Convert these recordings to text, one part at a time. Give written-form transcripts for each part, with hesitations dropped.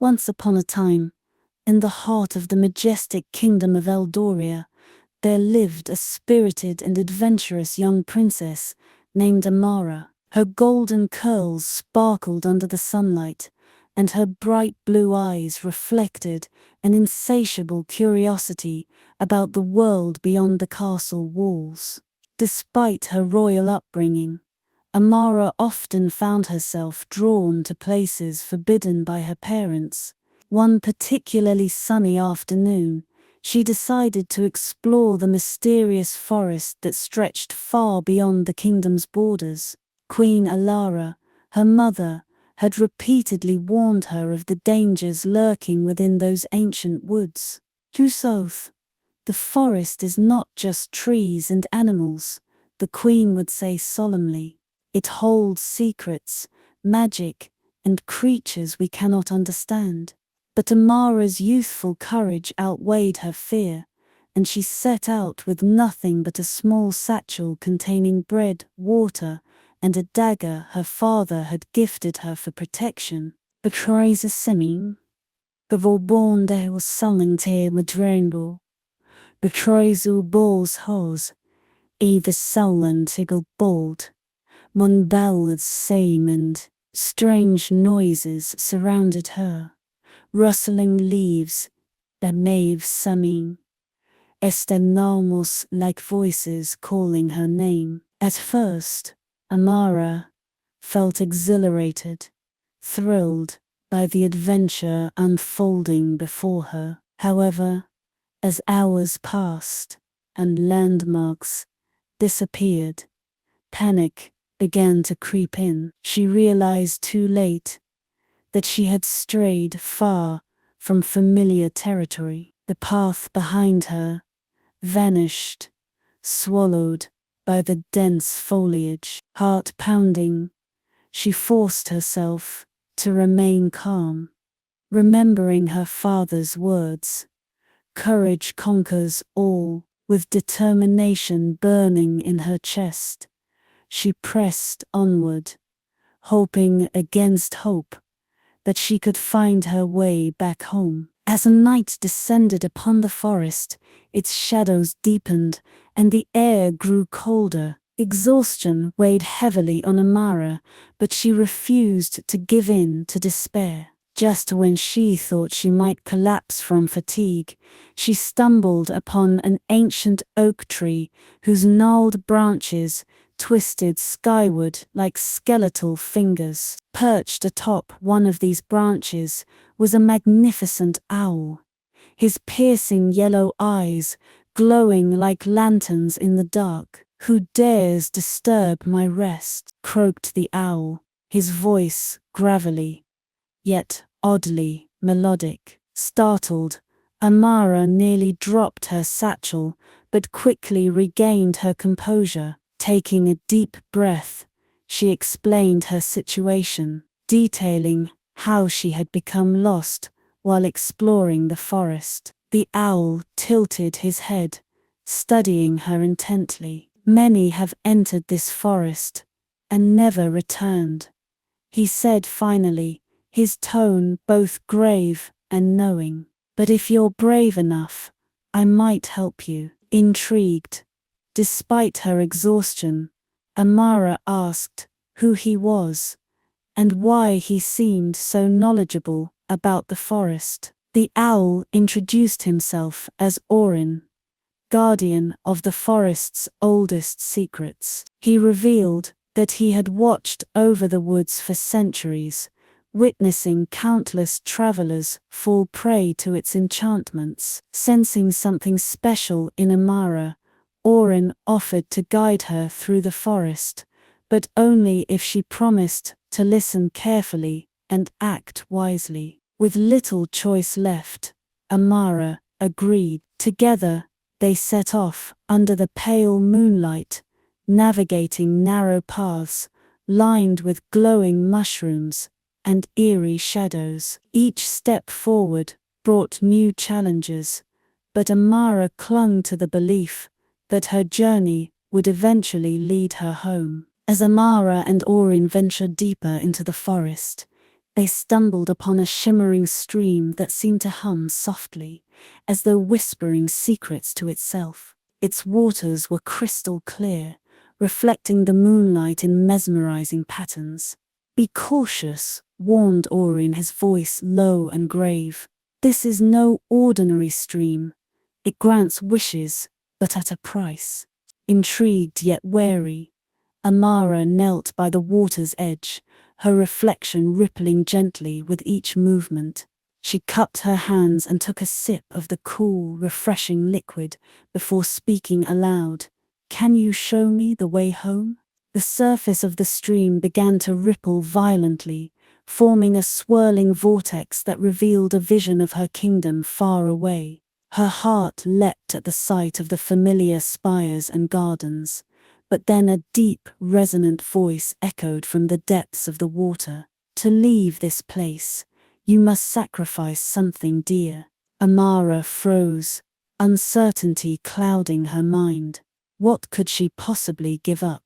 Once upon a time, in the heart of the majestic kingdom of Eldoria, there lived a spirited and adventurous young princess named Amara. Her golden curls sparkled under the sunlight, and her bright blue eyes reflected an insatiable curiosity about the world beyond the castle walls. Despite her royal upbringing, Amara often found herself drawn to places forbidden by her parents. One particularly sunny afternoon, she decided to explore the mysterious forest that stretched far beyond the kingdom's borders. Queen Alara, her mother, had repeatedly warned her of the dangers lurking within those ancient woods. Tusoth, the forest is not just trees and animals, the queen would say solemnly. It holds secrets, magic, and creatures we cannot understand. But Amara's youthful courage outweighed her fear, and she set out with nothing but a small satchel containing bread, water, and a dagger her father had gifted her for protection. Betrays a simming, Gavorbornde was sulling te madrenbo. Betrays u balls hose, either sullen tiggle bold. Monbell's same and strange noises surrounded her. Rustling leaves, the mave summing. Enormous like voices calling her name. At first, Amara felt exhilarated, thrilled by the adventure unfolding before her. However, as hours passed and landmarks disappeared, panic began to creep in. She realized too late that she had strayed far from familiar territory. The path behind her vanished, swallowed by the dense foliage. Heart pounding, she forced herself to remain calm, remembering her father's words. Courage conquers all. With determination burning in her chest, she pressed onward, hoping against hope that she could find her way back home. As night descended upon the forest, its shadows deepened and the air grew colder. Exhaustion weighed heavily on Amara, but she refused to give in to despair. Just when she thought she might collapse from fatigue, she stumbled upon an ancient oak tree whose gnarled branches twisted skyward like skeletal fingers. Perched atop one of these branches was a magnificent owl, his piercing yellow eyes glowing like lanterns in the dark. "Who dares disturb my rest?" croaked the owl, his voice gravelly, yet oddly melodic. Startled, Amara nearly dropped her satchel, but quickly regained her composure. Taking a deep breath, she explained her situation, detailing how she had become lost while exploring the forest. The owl tilted his head, studying her intently. "Many have entered this forest and never returned," he said finally, his tone both grave and knowing. "But if you're brave enough, I might help you." Intrigued, despite her exhaustion, Amara asked who he was and why he seemed so knowledgeable about the forest. The owl introduced himself as Orin, guardian of the forest's oldest secrets. He revealed that he had watched over the woods for centuries, witnessing countless travelers fall prey to its enchantments. Sensing something special in Amara, Orin offered to guide her through the forest, but only if she promised to listen carefully and act wisely. With little choice left, Amara agreed. Together, they set off under the pale moonlight, navigating narrow paths lined with glowing mushrooms and eerie shadows. Each step forward brought new challenges, but Amara clung to the belief that her journey would eventually lead her home. As Amara and Orin ventured deeper into the forest, They stumbled upon a shimmering stream that seemed to hum softly, as though whispering secrets to itself. Its waters were crystal clear, reflecting the moonlight in mesmerizing patterns. "Be cautious," warned Orin, his voice low and grave. "This is no ordinary stream. It grants wishes, but at a price." Intrigued yet wary, Amara knelt by the water's edge, her reflection rippling gently with each movement. She cupped her hands and took a sip of the cool, refreshing liquid before speaking aloud. "Can you show me the way home?" The surface of the stream began to ripple violently, forming a swirling vortex that revealed a vision of her kingdom far away. Her heart leapt at the sight of the familiar spires and gardens, but then a deep, resonant voice echoed from the depths of the water. "To leave this place, you must sacrifice something dear." Amara froze, uncertainty clouding her mind. What could she possibly give up?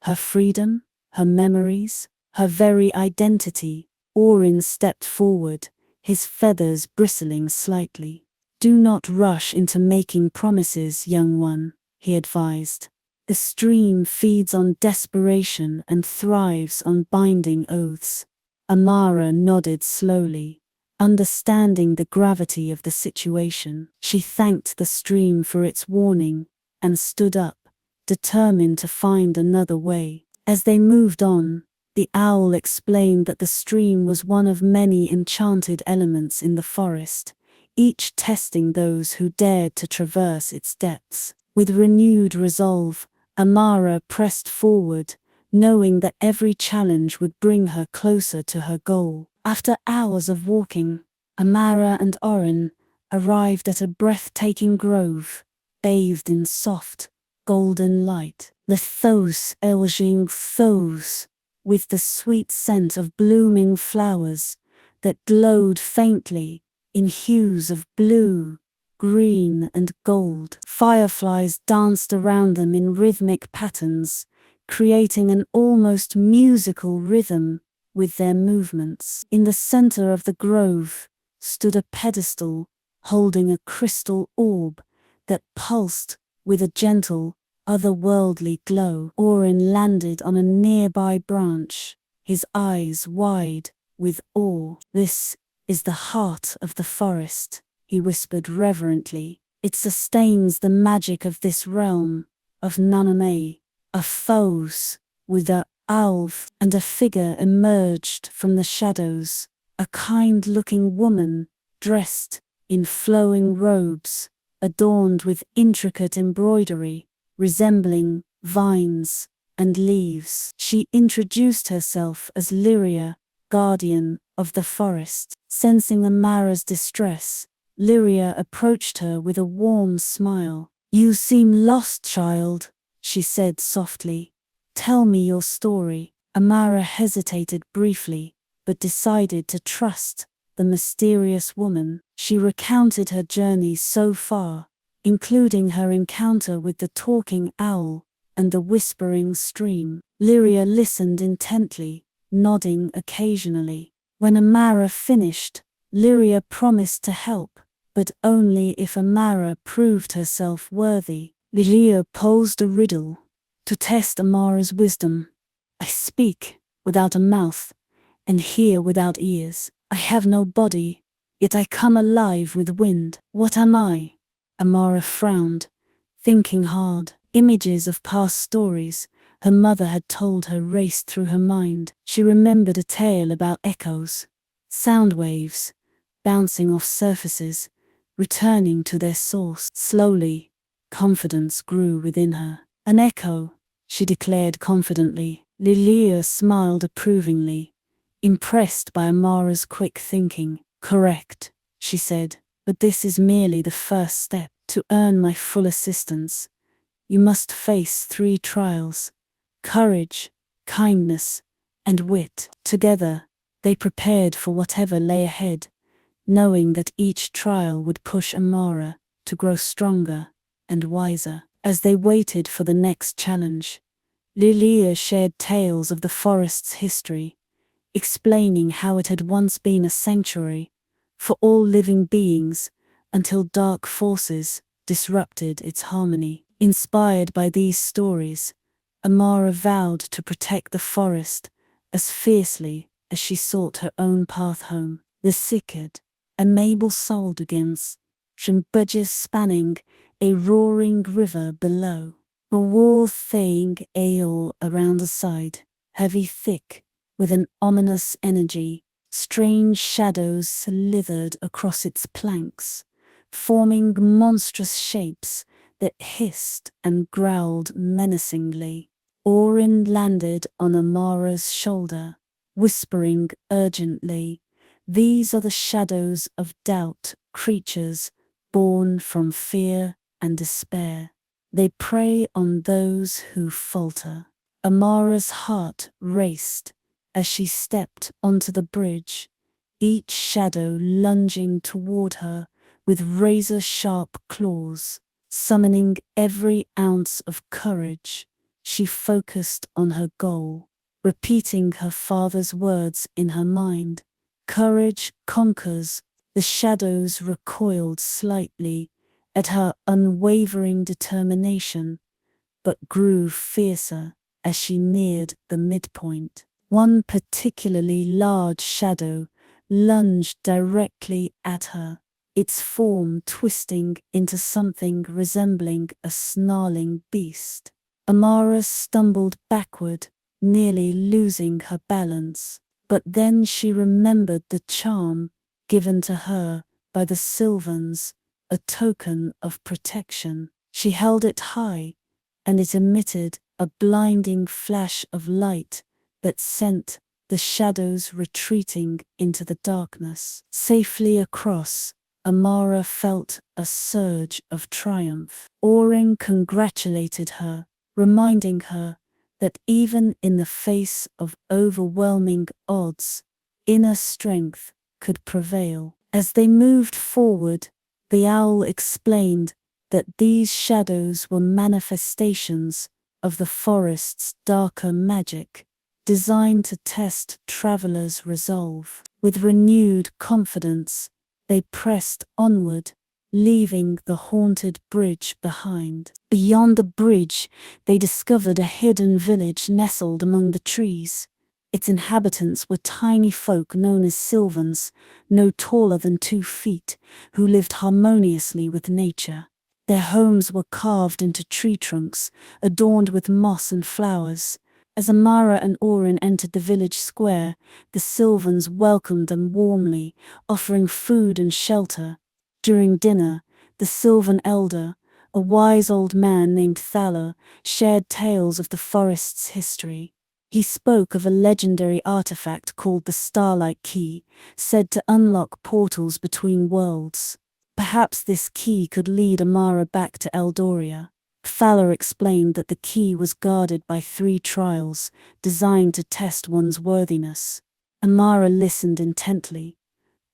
Her freedom? Her memories? Her very identity? Orin stepped forward, his feathers bristling slightly. "Do not rush into making promises, young one," he advised. "The stream feeds on desperation and thrives on binding oaths." Amara nodded slowly, understanding the gravity of the situation. She thanked the stream for its warning and stood up, determined to find another way. As they moved on, the owl explained that the stream was one of many enchanted elements in the forest, each testing those who dared to traverse its depths. With renewed resolve, Amara pressed forward, knowing that every challenge would bring her closer to her goal. After hours of walking, Amara and Orin arrived at a breathtaking grove, bathed in soft, golden light. Lithos elging thos, with the sweet scent of blooming flowers that glowed faintly in hues of blue, green, and gold. Fireflies danced around them in rhythmic patterns, creating an almost musical rhythm with their movements. In the center of the grove stood a pedestal holding a crystal orb that pulsed with a gentle, otherworldly glow. Orin landed on a nearby branch, his eyes wide with awe. "This is the heart of the forest," he whispered reverently. "It sustains the magic of this realm, of Naname." A foes, with a alv, and a figure emerged from the shadows, a kind-looking woman, dressed in flowing robes, adorned with intricate embroidery, resembling vines and leaves. She introduced herself as Lyria, guardian of the forest. Sensing Amara's distress, Lyria approached her with a warm smile. "You seem lost, child," she said softly. "Tell me your story." Amara hesitated briefly, but decided to trust the mysterious woman. She recounted her journey so far, including her encounter with the talking owl and the whispering stream. Lyria listened intently, nodding occasionally. When Amara finished, Lyria promised to help, but only if Amara proved herself worthy. Lyria posed a riddle to test Amara's wisdom. "I speak without a mouth and hear without ears. I have no body, yet I come alive with wind. What am I?" Amara frowned, thinking hard. Images of past stories her mother had told her raced through her mind. She remembered a tale about echoes, sound waves, bouncing off surfaces, returning to their source. Slowly, confidence grew within her. "An echo," she declared confidently. Lilia smiled approvingly, impressed by Amara's quick thinking. "Correct," she said, "but this is merely the first step. To earn my full assistance, you must face 3 trials: courage, kindness, and wit." Together, they prepared for whatever lay ahead, knowing that each trial would push Amara to grow stronger and wiser. As they waited for the next challenge, Lilia shared tales of the forest's history, explaining how it had once been a sanctuary for all living beings until dark forces disrupted its harmony. Inspired by these stories, Amara vowed to protect the forest as fiercely as she sought her own path home. The Sikid, a Mabel Soldugans, from budges spanning a roaring river below. A wall thing ale around the side, heavy thick, with an ominous energy. Strange shadows slithered across its planks, forming monstrous shapes that hissed and growled menacingly. Orin landed on Amara's shoulder, whispering urgently, "These are the shadows of doubt, creatures born from fear and despair. They prey on those who falter." Amara's heart raced as she stepped onto the bridge, each shadow lunging toward her with razor-sharp claws. Summoning every ounce of courage, she focused on her goal, repeating her father's words in her mind. Courage conquers. The shadows recoiled slightly at her unwavering determination, but grew fiercer as she neared the midpoint. One particularly large shadow lunged directly at her, its form twisting into something resembling a snarling beast. Amara stumbled backward, nearly losing her balance. But then she remembered the charm given to her by the Sylvans, a token of protection. She held it high, and it emitted a blinding flash of light that sent the shadows retreating into the darkness. Safely across, Amara felt a surge of triumph. Orin congratulated her, reminding her that even in the face of overwhelming odds, inner strength could prevail. As they moved forward, the owl explained that these shadows were manifestations of the forest's darker magic, designed to test travelers' resolve. With renewed confidence, they pressed onward, leaving the haunted bridge behind. Beyond the bridge, they discovered a hidden village nestled among the trees. Its inhabitants were tiny folk known as Sylvans, no taller than 2 feet, who lived harmoniously with nature. Their homes were carved into tree trunks, adorned with moss and flowers. As Amara and Orin entered the village square, the Sylvans welcomed them warmly, offering food and shelter. During dinner, the Sylvan elder, a wise old man named Thaler, shared tales of the forest's history. He spoke of a legendary artifact called the Starlight Key, said to unlock portals between worlds. Perhaps this key could lead Amara back to Eldoria. Thaler explained that the key was guarded by 3 trials, designed to test one's worthiness. Amara listened intently,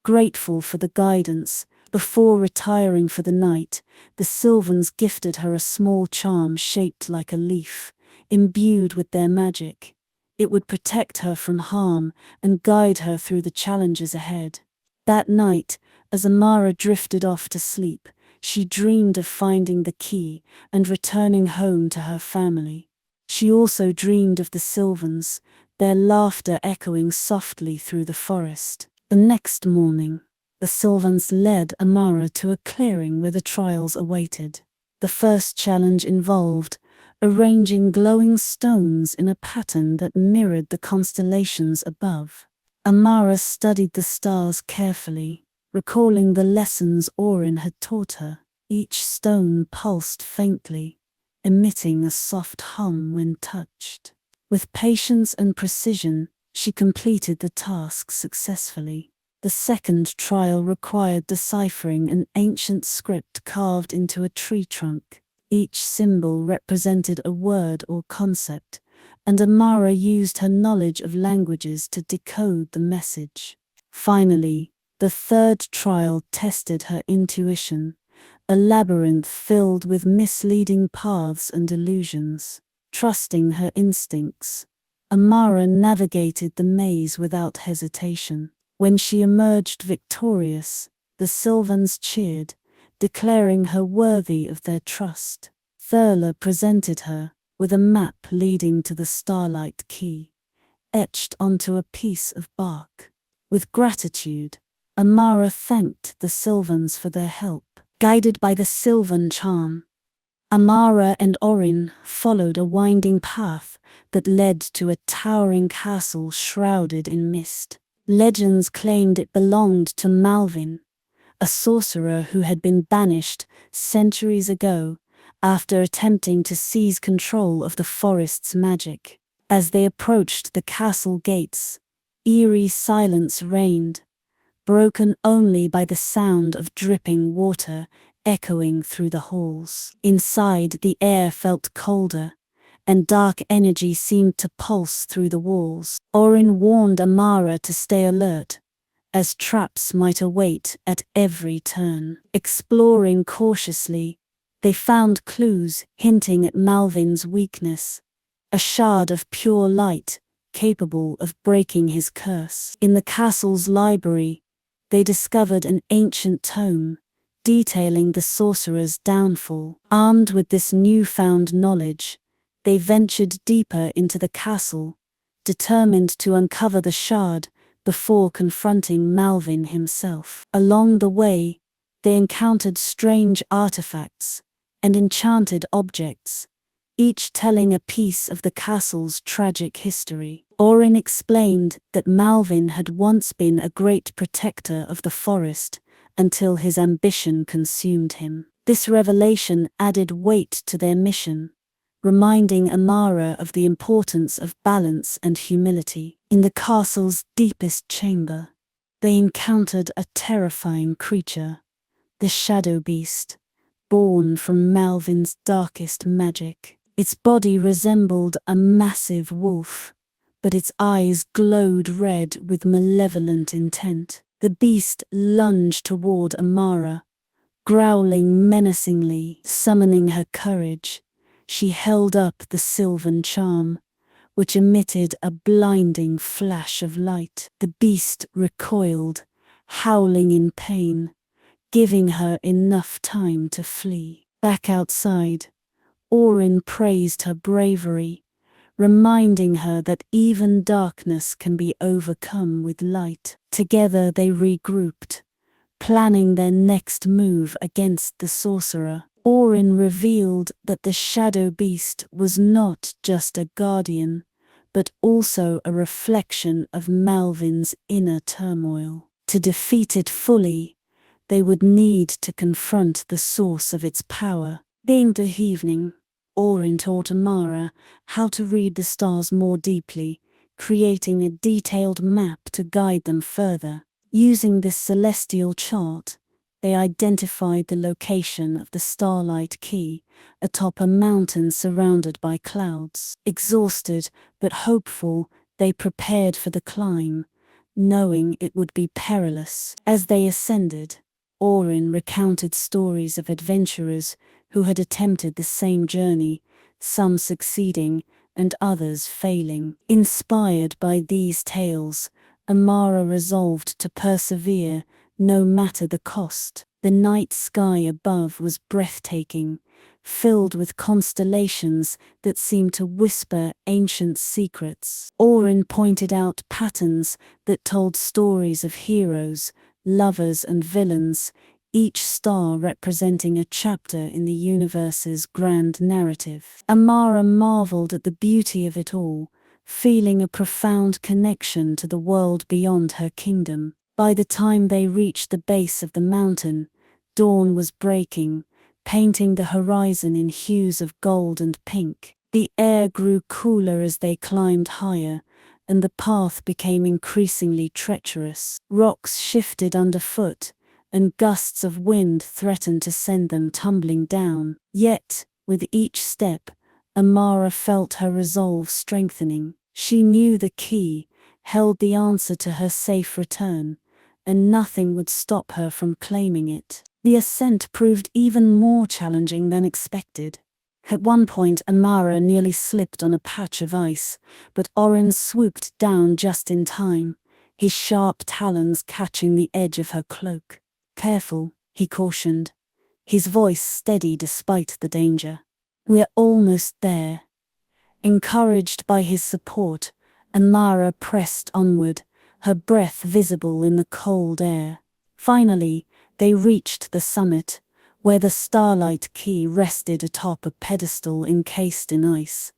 grateful for the guidance. Before retiring for the night, the Sylvans gifted her a small charm shaped like a leaf, imbued with their magic. It would protect her from harm and guide her through the challenges ahead. That night, as Amara drifted off to sleep, she dreamed of finding the key and returning home to her family. She also dreamed of the Sylvans, their laughter echoing softly through the forest. The next morning, the Sylvans led Amara to a clearing where the trials awaited. The first challenge involved arranging glowing stones in a pattern that mirrored the constellations above. Amara studied the stars carefully, recalling the lessons Orin had taught her. Each stone pulsed faintly, emitting a soft hum when touched. With patience and precision, she completed the task successfully. The second trial required deciphering an ancient script carved into a tree trunk. Each symbol represented a word or concept, and Amara used her knowledge of languages to decode the message. Finally, the third trial tested her intuition, a labyrinth filled with misleading paths and illusions. Trusting her instincts, Amara navigated the maze without hesitation. When she emerged victorious, the Sylvans cheered, declaring her worthy of their trust. Thurla presented her with a map leading to the Starlight Key, etched onto a piece of bark. With gratitude, Amara thanked the Sylvans for their help. Guided by the Sylvan charm, Amara and Orin followed a winding path that led to a towering castle shrouded in mist. Legends claimed it belonged to Malvin, a sorcerer who had been banished centuries ago after attempting to seize control of the forest's magic. As they approached the castle gates, eerie silence reigned, broken only by the sound of dripping water echoing through the halls. Inside, the air felt colder, and dark energy seemed to pulse through the walls. Orin warned Amara to stay alert, as traps might await at every turn. Exploring cautiously, they found clues hinting at Malvin's weakness, a shard of pure light capable of breaking his curse. In the castle's library, they discovered an ancient tome detailing the sorcerer's downfall. Armed with this newfound knowledge, they ventured deeper into the castle, determined to uncover the shard before confronting Malvin himself. Along the way, they encountered strange artifacts and enchanted objects, each telling a piece of the castle's tragic history. Orin explained that Malvin had once been a great protector of the forest until his ambition consumed him. This revelation added weight to their mission, reminding Amara of the importance of balance and humility. In the castle's deepest chamber, they encountered a terrifying creature, the Shadow Beast, born from Malvin's darkest magic. Its body resembled a massive wolf, but its eyes glowed red with malevolent intent. The beast lunged toward Amara, growling menacingly. Summoning her courage, she held up the Sylvan charm, which emitted a blinding flash of light. The beast recoiled, howling in pain, giving her enough time to flee. Back outside, Orin praised her bravery, reminding her that even darkness can be overcome with light. Together they regrouped, planning their next move against the sorcerer. Orin revealed that the Shadow Beast was not just a guardian, but also a reflection of Malvin's inner turmoil. To defeat it fully, they would need to confront the source of its power. Being the evening, Orin taught Amara how to read the stars more deeply, creating a detailed map to guide them further. Using this celestial chart, they identified the location of the Starlight Key atop a mountain surrounded by clouds. Exhausted but hopeful, they prepared for the climb, knowing it would be perilous. As they ascended, Orin recounted stories of adventurers who had attempted the same journey, some succeeding and others failing. Inspired by these tales, Amara resolved to persevere no matter the cost. The night sky above was breathtaking, filled with constellations that seemed to whisper ancient secrets. Orin pointed out patterns that told stories of heroes, lovers and villains, each star representing a chapter in the universe's grand narrative. Amara marveled at the beauty of it all, feeling a profound connection to the world beyond her kingdom. By the time they reached the base of the mountain, dawn was breaking, painting the horizon in hues of gold and pink. The air grew cooler as they climbed higher, and the path became increasingly treacherous. Rocks shifted underfoot, and gusts of wind threatened to send them tumbling down. Yet, with each step, Amara felt her resolve strengthening. She knew the key held the answer to her safe return, and nothing would stop her from claiming it. The ascent proved even more challenging than expected. At one point, Amara nearly slipped on a patch of ice, but Orin swooped down just in time, his sharp talons catching the edge of her cloak. "Careful," he cautioned, his voice steady despite the danger. "We're almost there." Encouraged by his support, Amara pressed onward, her breath visible in the cold air. Finally, they reached the summit, where the starlight key rested atop a pedestal encased in ice.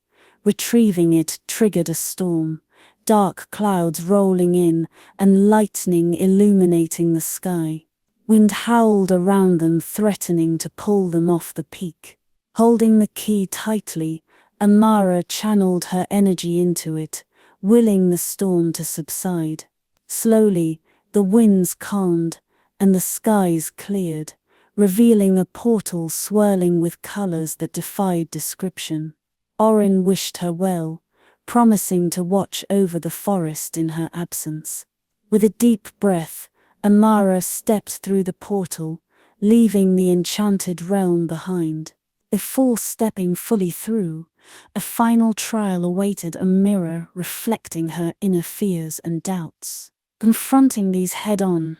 Retrieving it triggered a storm, dark clouds rolling in and lightning illuminating the sky. Wind howled around them, threatening to pull them off the peak. Holding the key tightly, Amara channeled her energy into it, willing the storm to subside. Slowly, the winds calmed, and the skies cleared, revealing a portal swirling with colors that defied description. Orin wished her well, promising to watch over the forest in her absence. With a deep breath, Amara stepped through the portal, leaving the enchanted realm behind. Before stepping fully through, a final trial awaited, a mirror reflecting her inner fears and doubts. Confronting these head-on,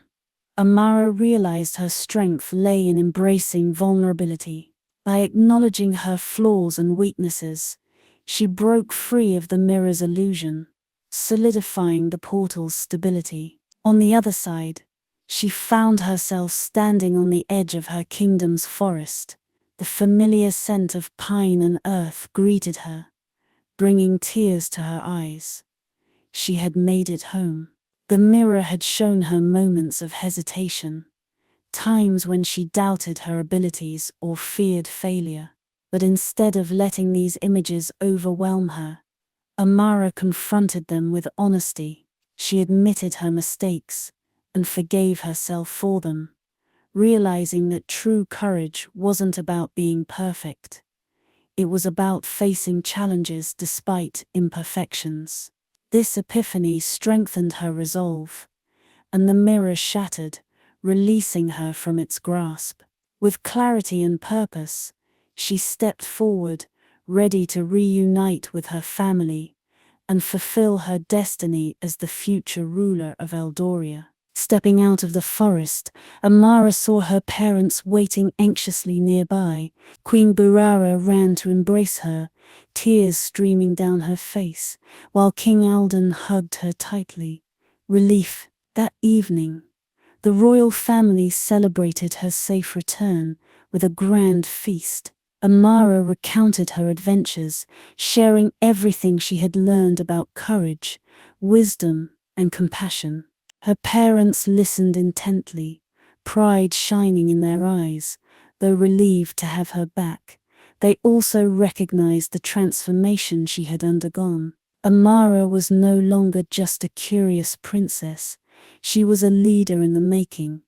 Amara realized her strength lay in embracing vulnerability. By acknowledging her flaws and weaknesses, she broke free of the mirror's illusion, solidifying the portal's stability. On the other side, she found herself standing on the edge of her kingdom's forest. The familiar scent of pine and earth greeted her, bringing tears to her eyes. She had made it home. The mirror had shown her moments of hesitation, times when she doubted her abilities or feared failure. But instead of letting these images overwhelm her, Amara confronted them with honesty. She admitted her mistakes and forgave herself for them, realizing that true courage wasn't about being perfect. It was about facing challenges despite imperfections. This epiphany strengthened her resolve, and the mirror shattered, releasing her from its grasp. With clarity and purpose, she stepped forward, ready to reunite with her family and fulfill her destiny as the future ruler of Eldoria. Stepping out of the forest, Amara saw her parents waiting anxiously nearby. Queen Burara ran to embrace her, tears streaming down her face, while King Alden hugged her tightly. Relief. That evening, the royal family celebrated her safe return with a grand feast. Amara recounted her adventures, sharing everything she had learned about courage, wisdom, and compassion. Her parents listened intently, pride shining in their eyes, though relieved to have her back. They also recognized the transformation she had undergone. Amara was no longer just a curious princess. She was a leader in the making.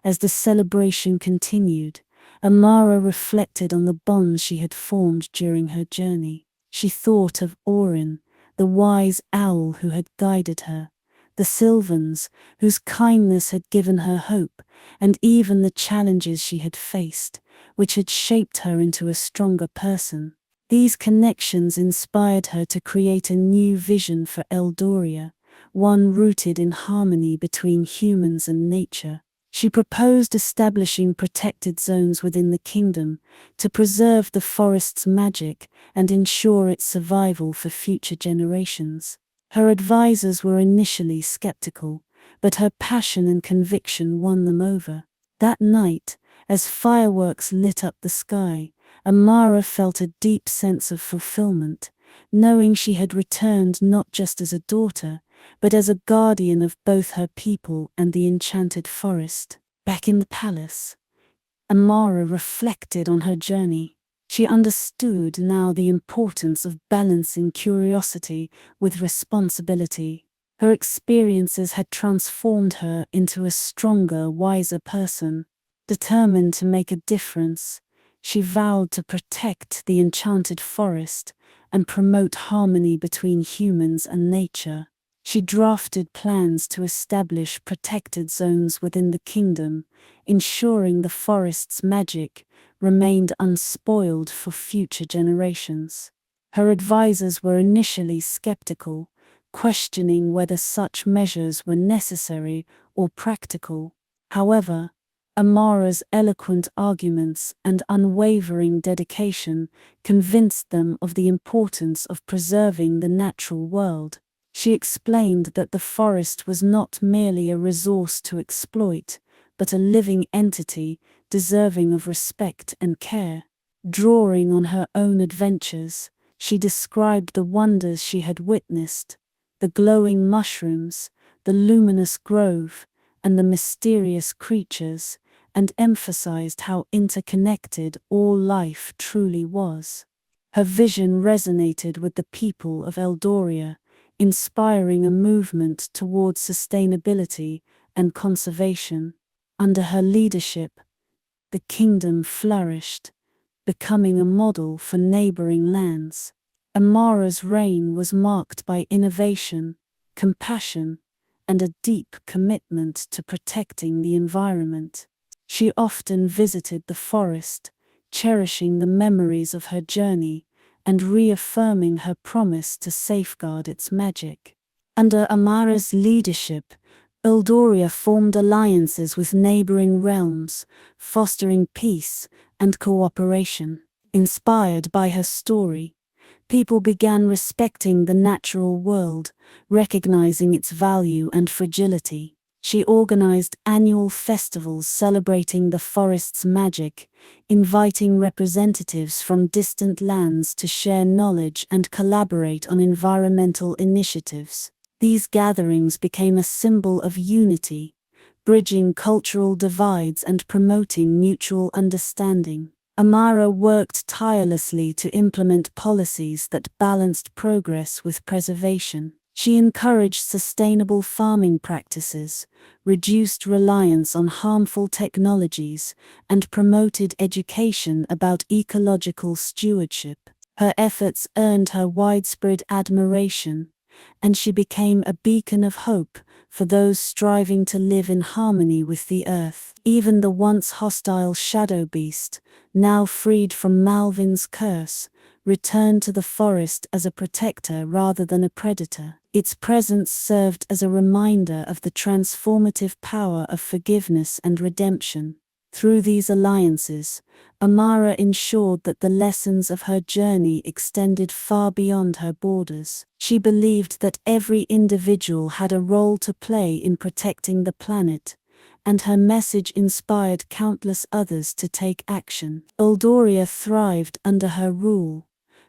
As the celebration continued, Amara reflected on the bonds she had formed during her journey. She thought of Orin, the wise owl who had guided her, the Sylvans, whose kindness had given her hope, and even the challenges she had faced, which had shaped her into a stronger person. These connections inspired her to create a new vision for Eldoria, one rooted in harmony between humans and nature. She proposed establishing protected zones within the kingdom to preserve the forest's magic and ensure its survival for future generations. Her advisors were initially skeptical, but her passion and conviction won them over. That night, as fireworks lit up the sky, Amara felt a deep sense of fulfillment, knowing she had returned not just as a daughter, but as a guardian of both her people and the enchanted forest. Back in the palace, Amara reflected on her journey. She understood now the importance of balancing curiosity with responsibility. Her experiences had transformed her into a stronger, wiser person. Determined to make a difference, she vowed to protect the enchanted forest and promote harmony between humans and nature. She drafted plans to establish protected zones within the kingdom, ensuring the forest's magic remained unspoiled for future generations. Her advisors were initially skeptical, questioning whether such measures were necessary or practical. However, Amara's eloquent arguments and unwavering dedication convinced them of the importance of preserving the natural world. She explained that the forest was not merely a resource to exploit, but a living entity deserving of respect and care. Drawing on her own adventures, she described the wonders she had witnessed: the glowing mushrooms, the luminous grove, and the mysterious creatures, and emphasized how interconnected all life truly was. Her vision resonated with the people of Eldoria, inspiring a movement towards sustainability and conservation. Under her leadership, the kingdom flourished, becoming a model for neighboring lands. Amara's reign was marked by innovation, compassion, and a deep commitment to protecting the environment. She often visited the forest, cherishing the memories of her journey and reaffirming her promise to safeguard its magic. Under Amara's leadership, Eldoria formed alliances with neighboring realms, fostering peace and cooperation. Inspired by her story, people began respecting the natural world, recognizing its value and fragility. She organized annual festivals celebrating the forest's magic, inviting representatives from distant lands to share knowledge and collaborate on environmental initiatives. These gatherings became a symbol of unity, bridging cultural divides and promoting mutual understanding. Amara worked tirelessly to implement policies that balanced progress with preservation. She encouraged sustainable farming practices, reduced reliance on harmful technologies, and promoted education about ecological stewardship. Her efforts earned her widespread admiration, and she became a beacon of hope for those striving to live in harmony with the earth. Even the once hostile shadow beast, now freed from Malvin's curse, returned to the forest as a protector rather than a predator. Its presence served as a reminder of the transformative power of forgiveness and redemption. Through these alliances, Amara ensured that the lessons of her journey extended far beyond her borders. She believed that every individual had a role to play in protecting the planet, and her message inspired countless others to take action. Eldoria thrived under her rule,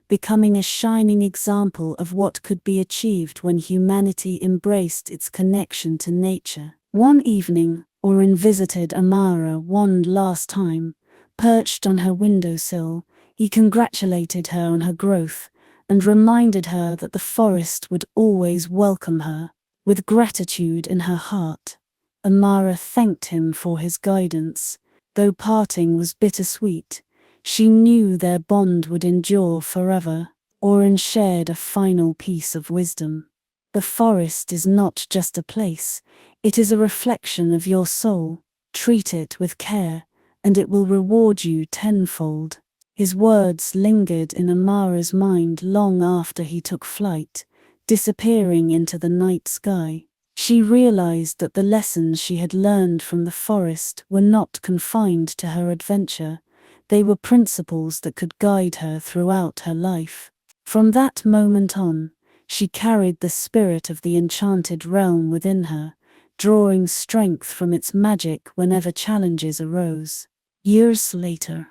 becoming a shining example of what could be achieved when humanity embraced its connection to nature. One evening, Orin visited Amara one last time. Perched on her windowsill, he congratulated her on her growth and reminded her that the forest would always welcome her. With gratitude in her heart, Amara thanked him for his guidance. Though parting was bittersweet, she knew their bond would endure forever. Orin shared a final piece of wisdom. The forest is not just a place, it is a reflection of your soul. Treat it with care, and it will reward you tenfold. His words lingered in Amara's mind long after he took flight, disappearing into the night sky. She realized that the lessons she had learned from the forest were not confined to her adventure. They were principles that could guide her throughout her life. From that moment on, she carried the spirit of the enchanted realm within her, drawing strength from its magic whenever challenges arose. Years later,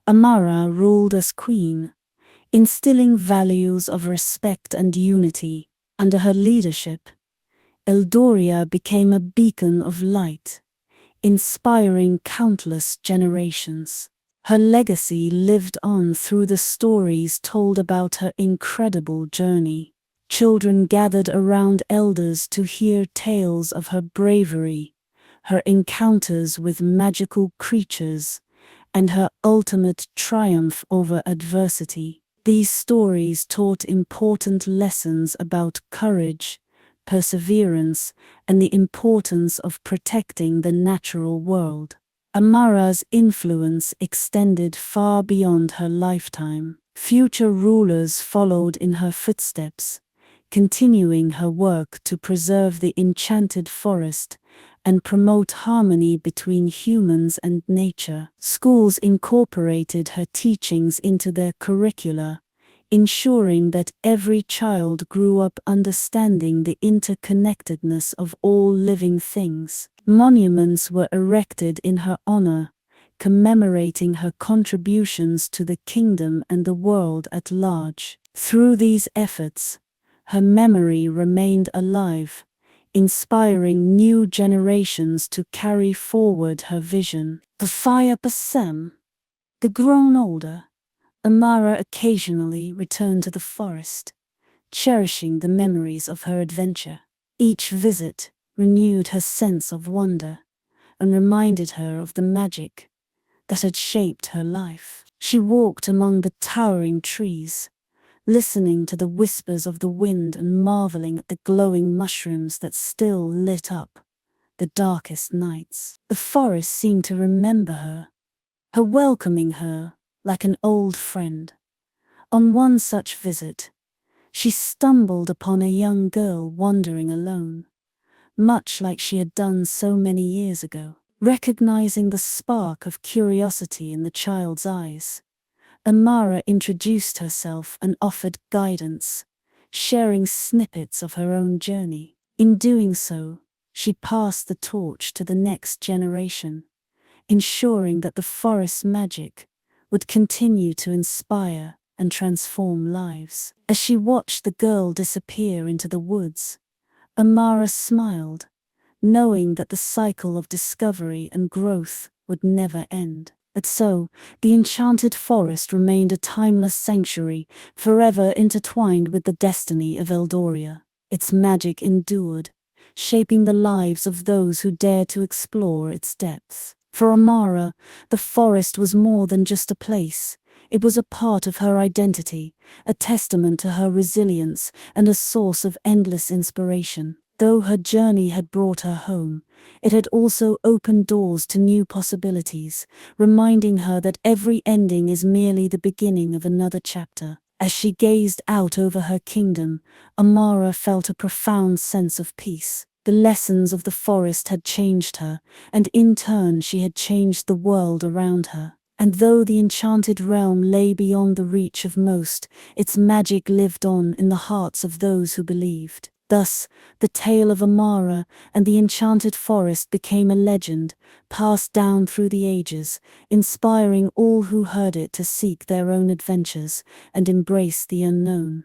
Amara ruled as queen, instilling values of respect and unity. Under her leadership, Eldoria became a beacon of light, inspiring countless generations. Her legacy lived on through the stories told about her incredible journey. Children gathered around elders to hear tales of her bravery, her encounters with magical creatures, and her ultimate triumph over adversity. These stories taught important lessons about courage, perseverance, and the importance of protecting the natural world. Amara's influence extended far beyond her lifetime. Future rulers followed in her footsteps, continuing her work to preserve the enchanted forest and promote harmony between humans and nature. Schools incorporated her teachings into their curricula, ensuring that every child grew up understanding the interconnectedness of all living things. Monuments were erected in her honor, commemorating her contributions to the kingdom and the world at large. Through these efforts, her memory remained alive, inspiring new generations to carry forward her vision. The fire Passem. The grown older, Amara occasionally returned to the forest, cherishing the memories of her adventure. Each visit renewed her sense of wonder and reminded her of the magic that had shaped her life. She walked among the towering trees, listening to the whispers of the wind and marveling at the glowing mushrooms that still lit up the darkest nights. The forest seemed to remember her welcoming her like an old friend. On one such visit, she stumbled upon a young girl wandering alone, much like she had done so many years ago. Recognizing the spark of curiosity in the child's eyes, Amara introduced herself and offered guidance, sharing snippets of her own journey. In doing so, she passed the torch to the next generation, ensuring that the forest's magic would continue to inspire and transform lives. As she watched the girl disappear into the woods, Amara smiled, knowing that the cycle of discovery and growth would never end. And so, the enchanted forest remained a timeless sanctuary, forever intertwined with the destiny of Eldoria. Its magic endured, shaping the lives of those who dared to explore its depths. For Amara, the forest was more than just a place. It was a part of her identity, a testament to her resilience and a source of endless inspiration. Though her journey had brought her home, it had also opened doors to new possibilities, reminding her that every ending is merely the beginning of another chapter. As she gazed out over her kingdom, Amara felt a profound sense of peace. The lessons of the forest had changed her, and in turn she had changed the world around her. And though the enchanted realm lay beyond the reach of most, its magic lived on in the hearts of those who believed. Thus, the tale of Amara and the enchanted forest became a legend, passed down through the ages, inspiring all who heard it to seek their own adventures and embrace the unknown.